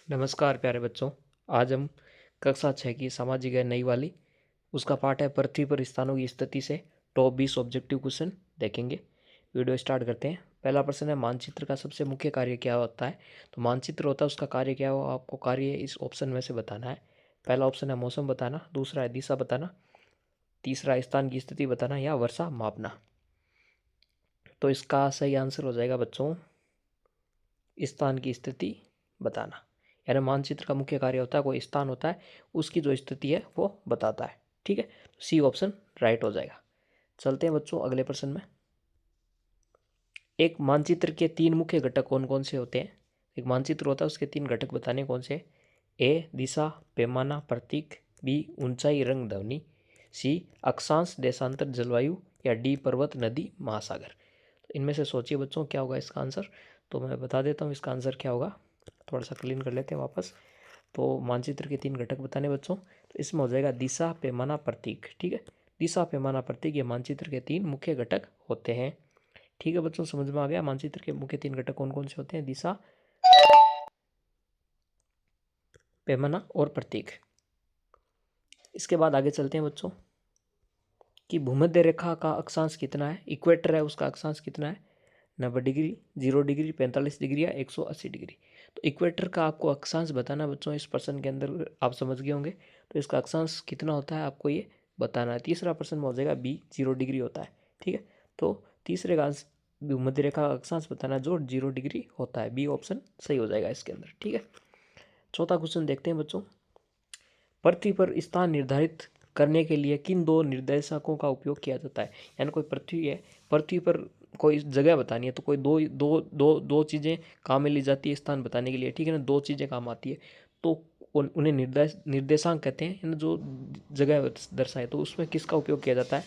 नमस्कार प्यारे बच्चों। आज हम कक्षा 6 की सामाजिक है नई वाली उसका पाठ है पृथ्वी पर स्थानों की स्थिति से टॉप 20 ऑब्जेक्टिव क्वेश्चन देखेंगे। वीडियो स्टार्ट करते हैं। पहला प्रश्न है, मानचित्र का सबसे मुख्य कार्य क्या होता है? तो मानचित्र होता है, उसका कार्य क्या हो, आपको कार्य इस ऑप्शन में से बताना है। पहला ऑप्शन है मौसम बताना, दूसरा है दिशा बताना, तीसरा स्थान की स्थिति बताना या वर्षा मापना। तो इसका सही आंसर हो जाएगा बच्चों स्थान की स्थिति बताना। यानी मानचित्र का मुख्य कार्य होता है, कोई स्थान होता है, उसकी जो स्थिति है वो बताता है। ठीक है, तो सी ऑप्शन राइट हो जाएगा। चलते हैं बच्चों अगले प्रश्न में। एक मानचित्र के तीन मुख्य घटक कौन कौन से होते हैं? एक मानचित्र होता है, उसके तीन घटक बताने कौन से? ए दिशा, पैमाना, प्रतीक, बी ऊंचाई, रंग, ध्वनि, सी अक्षांश, देशांतर, जलवायु या डी पर्वत, नदी, महासागर। तो इनमें से सोचिए बच्चों क्या होगा इसका आंसर। तो मैं बता देता हूँ इसका आंसर क्या होगा। थोड़ा सा क्लीन कर लेते हैं वापस। तो मानचित्र के तीन घटक बताने बच्चों, तो इसमें हो जाएगा दिशा, पैमाना, प्रतीक। ठीक है, दिशा, पैमाना, प्रतीक ये मानचित्र के तीन मुख्य घटक होते हैं। ठीक है बच्चों, समझ में आ गया मानचित्र के मुख्य तीन घटक कौन कौन से होते हैं? दिशा, पैमाना और प्रतीक। इसके बाद आगे चलते हैं बच्चों कि भूमध्य रेखा का अक्षांश कितना है? इक्वेटर है, उसका अक्षांश कितना है? 90 डिग्री, 0 डिग्री, 45 डिग्री या 180 डिग्री। तो इक्वेटर का आपको अक्षांश बताना बच्चों, इस प्रश्न के अंदर आप समझ गए होंगे। तो इसका अक्षांश कितना होता है आपको ये बताना है। तीसरा प्रश्न में हो जाएगा बी 0 डिग्री होता है। ठीक है, तो तीसरे का भूमध्य रेखा का अक्षांश बताना जो 0 डिग्री होता है। बी ऑप्शन सही हो जाएगा इसके अंदर। ठीक है, चौथा क्वेश्चन देखते हैं बच्चों। पृथ्वी पर स्थान निर्धारित करने के लिए किन दो निर्देशकों का उपयोग किया जाता है? यानी कोई पृथ्वी है, पृथ्वी पर कोई जगह बतानी है, तो कोई दो दो दो दो चीज़ें काम में ली जाती है स्थान बताने के लिए। ठीक है ना, दो चीज़ें काम आती है, तो उन्हें निर्देशांक कहते हैं, यानी जो जगह दर्शाए। तो उसमें किसका उपयोग किया जाता है?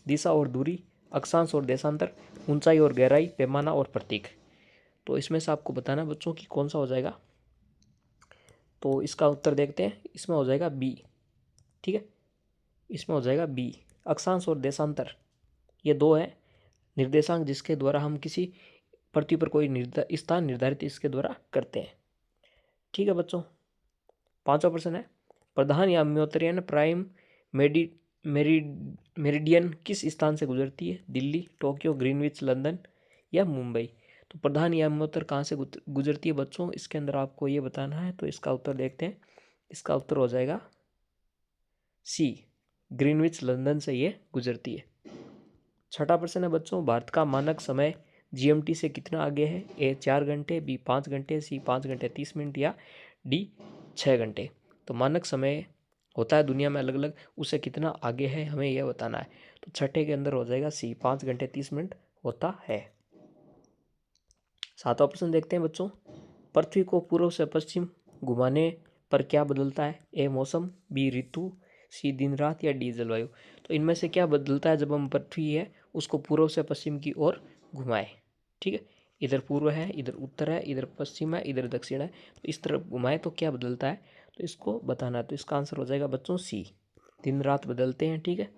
दिशा और दूरी, अक्षांश और देशांतर, ऊंचाई और गहराई, पैमाना और प्रतीक। तो इसमें से आपको बताना बच्चों कि कौन सा हो जाएगा। तो इसका उत्तर देखते हैं, इसमें हो जाएगा बी। ठीक है, इसमें हो जाएगा बी। अक्षांश और देशांतर ये दो है निर्देशांक जिसके द्वारा हम किसी पृथ्वी पर कोई स्थान निर्धारित इसके द्वारा करते हैं। ठीक है बच्चों, पांचवा प्रश्न है, प्रधान या म्योत्तरीय प्राइम मेडी मेरिडियन किस स्थान से गुजरती है? दिल्ली, टोक्यो, ग्रीनविच, लंदन या मुंबई। तो प्रधान या म्योत्तर कहाँ से गुजरती है बच्चों, इसके अंदर आपको ये बताना है। तो इसका उत्तर देखते हैं, इसका उत्तर हो जाएगा सी, ग्रीनविच लंदन से ये गुजरती है। छठा प्रश्न है बच्चों, भारत का मानक समय जीएमटी से कितना आगे है? ए 4 घंटे, बी 5 घंटे, सी 5 घंटे 30 मिनट या डी 6 घंटे। तो मानक समय होता है दुनिया में अलग अलग, उससे कितना आगे है हमें यह बताना है। तो छठे के अंदर हो जाएगा सी, 5 घंटे 30 मिनट होता है। सातवां प्रश्न देखते हैं बच्चों, पृथ्वी को पूर्व से पश्चिम घुमाने पर क्या बदलता है? ए मौसम, बी ऋतु, सी दिन रात या डी जलवायु। तो इनमें से क्या बदलता है जब हम पृथ्वी है उसको पूर्व से पश्चिम की ओर घुमाएं? ठीक है, इधर पूर्व है, इधर उत्तर है, इधर पश्चिम है, इधर दक्षिण है, तो इस तरफ घुमाएं तो क्या बदलता है? तो इसको बताना है। तो इसका आंसर हो जाएगा बच्चों सी, दिन रात बदलते हैं। ठीक है,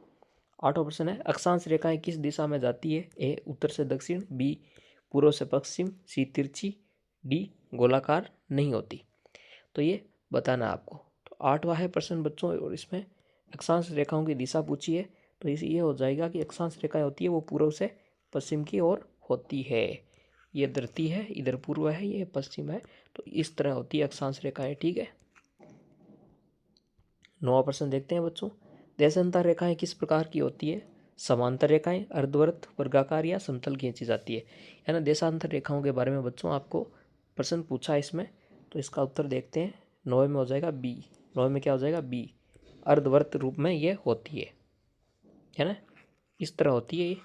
आठवां प्रश्न है, अक्षांश रेखाएं किस दिशा में जाती है? ए उत्तर से दक्षिण, बी पूर्व से पश्चिम, सी तिरछी, डी गोलाकार नहीं होती। तो ये बताना है आपको। तो आठवां है प्रश्न बच्चों, और इसमें अक्षांश रेखाओं की दिशा पूछी है। तो इस ये हो जाएगा कि अक्षांश रेखाएं होती है वो पूर्व से पश्चिम की ओर होती है। ये धरती है, इधर पूर्व है, ये पश्चिम है, तो इस तरह होती है अक्षांश रेखाएं। ठीक है, नौवां प्रश्न देखते हैं बच्चों, देशांतर रेखाएं किस प्रकार की होती है? समांतर रेखाएं, अर्धवृत्त, वर्गाकार या समतल खींची जाती है। ना देशांतर रेखाओं के बारे में बच्चों आपको प्रश्न पूछा है इसमें। तो इसका उत्तर देखते हैं, नौवे में हो जाएगा बी। नौवे में क्या हो जाएगा? बी, अर्धवृत्त रूप में ये होती है ना, इस तरह होती है ये।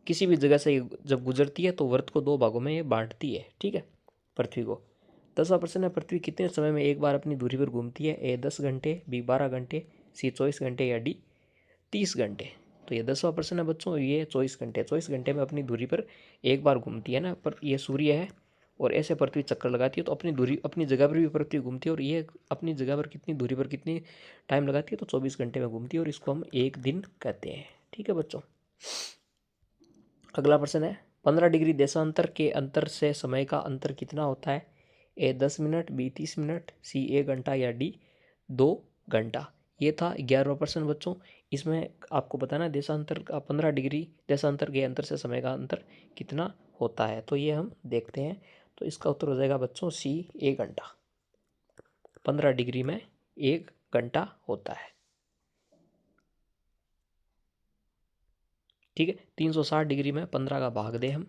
किसी भी जगह से जब गुजरती है तो वृत्त को दो भागों में ये बांटती है। ठीक है, पृथ्वी को। 10वां प्रश्न है, पृथ्वी कितने समय में एक बार अपनी दूरी पर घूमती है? ए 10 घंटे, बी 12 घंटे, सी 24 घंटे या डी 30 घंटे। तो ये 10वां प्रश्न है बच्चों, ये 24 घंटे, 24 घंटे में अपनी दूरी पर एक बार घूमती है ना। पर ये सूर्य है और ऐसे पृथ्वी चक्कर लगाती है, तो अपनी दूरी अपनी जगह पर भी पृथ्वी घूमती है, और ये अपनी जगह पर कितनी दूरी पर कितनी टाइम लगाती है? तो 24 घंटे में घूमती है, और इसको हम एक दिन कहते हैं। ठीक है बच्चों, अगला प्रश्न है, 15 डिग्री देशांतर के अंतर से समय का अंतर कितना होता है? ए 10 मिनट, बी 30 मिनट, सी 1 घंटा या डी 2 घंटा। ये था 11वां प्रश्न बच्चों। इसमें आपको बताना है देशांतर का 15 डिग्री देशांतर के अंतर से समय का अंतर कितना होता है, तो ये हम देखते हैं। तो इसका उत्तर हो जाएगा बच्चों सी 1 घंटा। 15 डिग्री में 1 घंटा होता है। ठीक है, 360 डिग्री में 15 का भाग दे हम,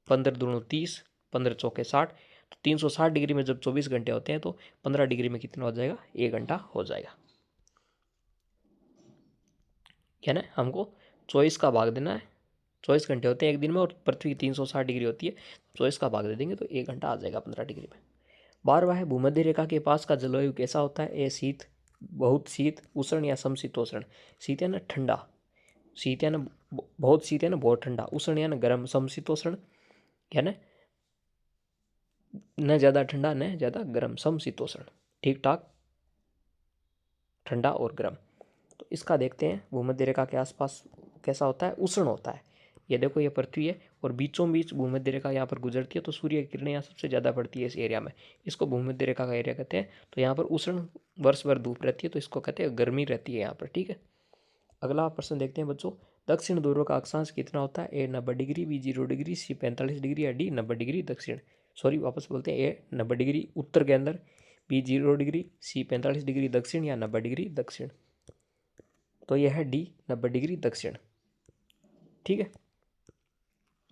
15 दूनी 30, 15 चौके 60, तो 360 डिग्री में जब 24 घंटे होते हैं तो 15 डिग्री में कितना हो जाएगा, 1 घंटा हो जाएगा। क्या ना, हमको 24 का भाग देना है। 24 घंटे होते हैं एक दिन में और पृथ्वी 360 डिग्री होती है, 24 का भाग दे देंगे तो 1 घंटा आ जाएगा 15 डिग्री में। 12वां है भूमध्य रेखा के पास का जलवायु कैसा होता है। ए शीत, बहुत शीत, उष्ण या समशीतोष्ण। शीत है ना ठंडा, शीत है ना बहुत शीत है ना बहुत ठंडा, उष्ण या ना गर्म, समशीतोष्ण या न ज़्यादा ठंडा न ज़्यादा गर्म, समशीतोष्ण, ठीक ठाक ठंडा और गर्म। तो इसका देखते हैं भूमध्य रेखा के आसपास कैसा होता है, उष्ण होता है। ये देखो ये पृथ्वी है और बीचों बीच भूमध्य रेखा यहाँ पर गुजरती है, तो सूर्य की किरणें यहाँ सबसे ज़्यादा पड़ती है इस एरिया में, इसको भूमध्य रेखा का एरिया कहते हैं। तो यहाँ पर उष्ण वर्ष भर धूप रहती है, तो इसको कहते हैं गर्मी रहती है यहाँ पर। ठीक है, अगला प्रश्न देखते हैं बच्चों। दक्षिण ध्रुव का अक्षांश कितना होता है। ए 90 डिग्री, बी 0 डिग्री, सी 45 डिग्री या डी 90 डिग्री दक्षिण। सॉरी वापस बोलते हैं, ए 90 डिग्री उत्तर के अंदर, बी 0 डिग्री, सी 45 डिग्री दक्षिण या 90 डिग्री दक्षिण। तो यह है डी 90 डिग्री दक्षिण। ठीक है,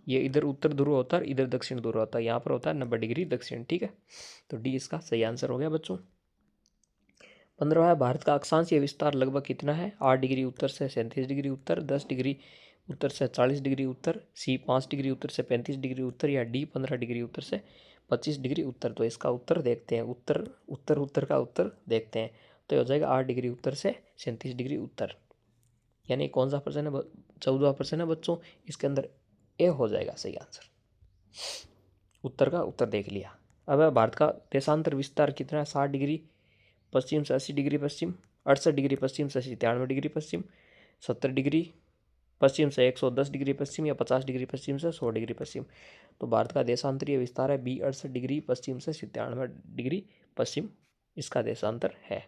ये इधर उत्तर ध्रुव होता है, इधर दक्षिण ध्रुव होता है, यहाँ पर होता है 90 डिग्री दक्षिण। ठीक है, तो डी इसका सही आंसर हो गया बच्चों। 15वां है भारत का अक्षांशीय विस्तार लगभग कितना है। 8 डिग्री उत्तर से 37 डिग्री उत्तर, 10 डिग्री उत्तर से 40 डिग्री उत्तर, सी 5 डिग्री उत्तर से 35 डिग्री उत्तर या डी 15 डिग्री उत्तर से 25 डिग्री उत्तर। तो इसका उत्तर देखते हैं, उत्तर का उत्तर देखते हैं। तो ये हो जाएगा 8 डिग्री उत्तर से 37 डिग्री उत्तर। यानी कौन सा प्रश्न है, 14वां प्रश्न है बच्चों, इसके अंदर ए हो जाएगा सही आंसर। उत्तर का उत्तर देख लिया। अब भारत का देशांतर विस्तार कितना है। 60 डिग्री पश्चिम से 80 डिग्री पश्चिम, 68 डिग्री पश्चिम से 93 डिग्री पश्चिम, 70 डिग्री पश्चिम से 110 डिग्री पश्चिम या 50 डिग्री पश्चिम से 100 डिग्री पश्चिम। तो भारत का देशांतरीय विस्तार है बी 68 डिग्री पश्चिम से 93 डिग्री पश्चिम, इसका देशांतर है।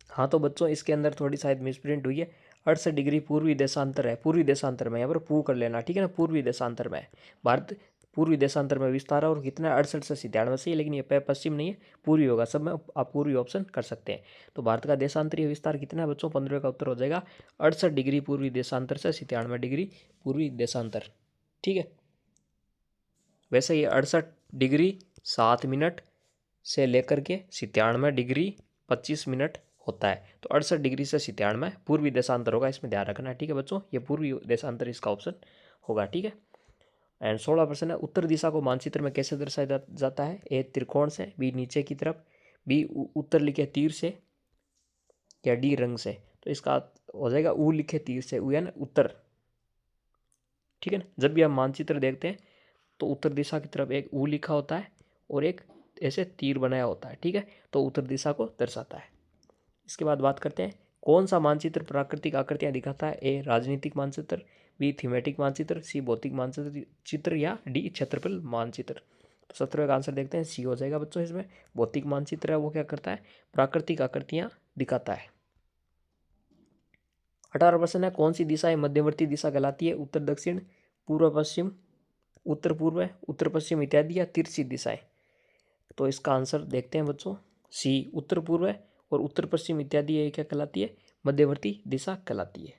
हाँ तो बच्चों इसके अंदर थोड़ी शायद मिसप्रिंट हुई है। 68 डिग्री पूर्वी देशांतर है, पूर्वी देशांतर में, यहाँ पर पू कर लेना, ठीक है ना, पूर्वी देशांतर में भारत पूर्वी देशांतर में विस्तार है और कितना 68 से 97 से, लेकिन ये पश्चिम नहीं है, पूर्वी होगा, सब में आप पूर्वी ऑप्शन कर सकते हैं। तो भारत का देशांतरीय विस्तार कितना है बच्चों, 15 का उत्तर हो जाएगा 68 डिग्री पूर्वी देशांतर से 97 डिग्री पूर्वी देशांतर। ठीक है, वैसे ये 68 डिग्री 7 मिनट से लेकर के 97 डिग्री 25 मिनट होता है। तो 68 डिग्री से 97 पूर्वी देशांतर होगा, इसमें ध्यान रखना है। ठीक है बच्चों, ये पूर्वी देशांतर इसका ऑप्शन होगा। ठीक है, एंड 16 प्रश्न है, उत्तर दिशा को मानचित्र में कैसे दर्शाया जाता है। ए त्रिकोण से, बी नीचे की तरफ, बी उत्तर लिखे तीर से या डी रंग से। तो इसका हो जाएगा ऊ लिखे तीर से, ऊ यानी उत्तर। ठीक है ना, जब भी हम मानचित्र देखते हैं तो उत्तर दिशा की तरफ एक ऊ लिखा होता है और एक ऐसे तीर बनाया होता है। ठीक है, तो उत्तर दिशा को दर्शाता है। इसके बाद बात करते हैं कौन सा मानचित्र प्राकृतिक आकृतियां दिखाता है। ए राजनीतिक मानचित्र, बी थीमेटिक मानचित्र, सी भौतिक मानचित्र या डी क्षेत्रफल मानचित्र। तो 17वें का आंसर देखते हैं, सी हो जाएगा बच्चों। इसमें भौतिक मानचित्र है वो क्या करता है, प्राकृतिक आकृतियां दिखाता है। 18 प्रश्न है, कौन सी दिशा मध्यवर्ती दिशा कहलाती है। उत्तर दक्षिण, पूर्व पश्चिम, उत्तर पूर्व, उत्तर पश्चिम इत्यादि या तिरछी दिशाएं। तो इसका आंसर देखते हैं बच्चों, सी उत्तर पूर्व और उत्तर पश्चिम इत्यादि ये क्या कहलाती है, मध्यवर्ती दिशा कहलाती है।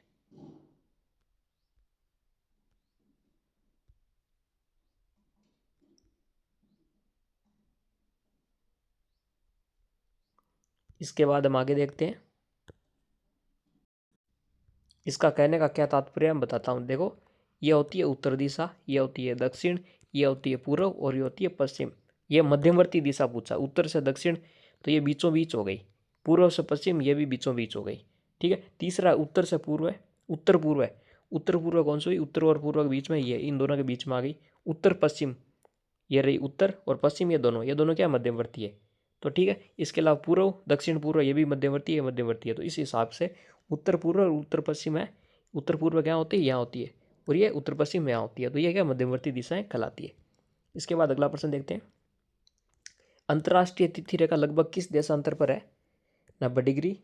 इसके बाद हम आगे देखते हैं, इसका कहने का क्या तात्पर्य मैं बताता हूँ। देखो, ये होती है उत्तर दिशा, ये होती है दक्षिण, ये होती है पूर्व और ये होती है पश्चिम। ये मध्यवर्ती दिशा पूछा, उत्तर से दक्षिण तो ये बीचों बीच हो गई, पूर्व से पश्चिम ये भी बीचों बीच हो गई। ठीक है, तीसरा उत्तर से पूर्व है, उत्तर पूर्व है, उत्तर पूर्व कौन सी हुई, उत्तर और पूर्व के बीच में, ये इन दोनों के बीच में आ गई। उत्तर पश्चिम, ये रही उत्तर और पश्चिम, ये दोनों क्या मध्यवर्ती है। तो ठीक है। इसके अलावा पूर्व, दक्षिण पूर्व, ये भी मध्यवर्ती है, मध्यवर्ती है। तो इस हिसाब से उत्तर पूर्व और उत्तर पश्चिम है। उत्तर पूर्व क्या होती है, यहाँ होती है, और ये उत्तर पश्चिम यहाँ होती है। तो ये क्या मध्यवर्ती दिशाएं कहलाती है। इसके बाद अगला प्रश्न देखते हैं। अंतर्राष्ट्रीय तिथि रेखा लगभग किस देशांतर पर है? 90 डिग्री,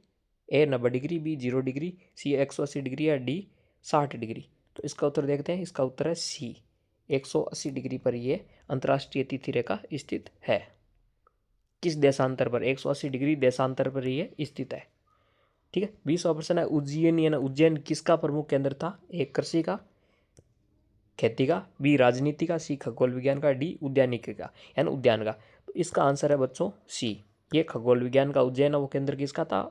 ए 90 डिग्री, बी 0 डिग्री, सी 180 डिग्री या डी 60 डिग्री। तो इसका उत्तर देखते हैं। इसका उत्तर है सी, 180 डिग्री पर ये अंतर्राष्ट्रीय तिथि रेखा स्थित है। किस देशांतर पर? 180 डिग्री देशांतर पर ये स्थित है। ठीक है। 20वां प्रश्न है, उज्जैन यानी उज्जैन किसका प्रमुख केंद्र था? ए कृषि का, खेती का, बी राजनीति का, सी खगोल विज्ञान का, डी उद्यानिकी का यानी उद्यान का। तो इसका आंसर है बच्चों सी, ये खगोल विज्ञान का उज्जैन है, वो केंद्र किसका था?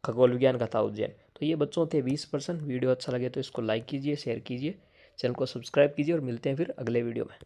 खगोल विज्ञान का था उज्जैन। तो ये बच्चों थे 20%। वीडियो अच्छा लगे तो इसको लाइक कीजिए, शेयर कीजिए, चैनल को सब्सक्राइब कीजिए और मिलते हैं फिर अगले वीडियो में।